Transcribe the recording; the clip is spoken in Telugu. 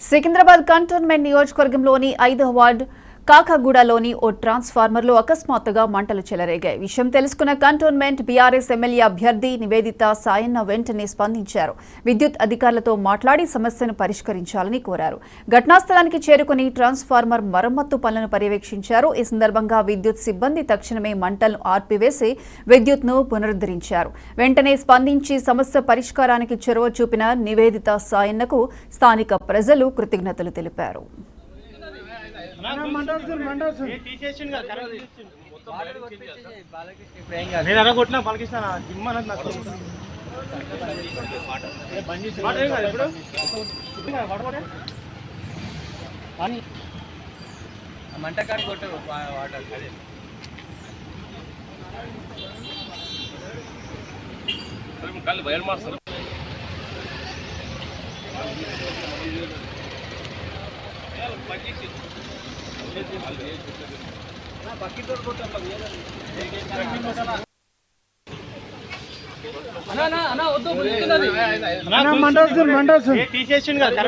సికింద్రాబాద్ కంటోన్మెంట్ నియోజకవర్గంలోని 5వ వార్డు కాకాగూడలోని ఓ ట్రాన్స్ఫార్మర్లో అకస్మాత్తుగా మంటలు చెలరేగాయి. విషయం తెలుసుకున్న కంటోన్మెంట్ బీఆర్ఎస్ ఎమ్మెల్యే అభ్యర్థి నివేదిత సాయన్న వెంటనే స్పందించారు. విద్యుత్ అధికారులతో మాట్లాడి సమస్యను పరిష్కరించాలని కోరారు. ఘటనా స్థలానికి చేరుకుని ట్రాన్స్ఫార్మర్ మరమ్మత్తు పనులను పర్యవేక్షించారు. ఈ సందర్భంగా విద్యుత్ సిబ్బంది తక్షణమే మంటలను ఆర్పివేసి విద్యుత్ను పునరుద్ధరించారు. వెంటనే స్పందించి సమస్య పరిష్కారానికి చొరవ చూపిన నివేదిత సాయన్నకు స్థానిక ప్రజలు కృతజ్ఞతలు తెలిపారు. మంటకాడు కొట్టు వాటర్ కళ్ళు బయలు మాస్తారు. మండల్ తీసేసిండు కదా.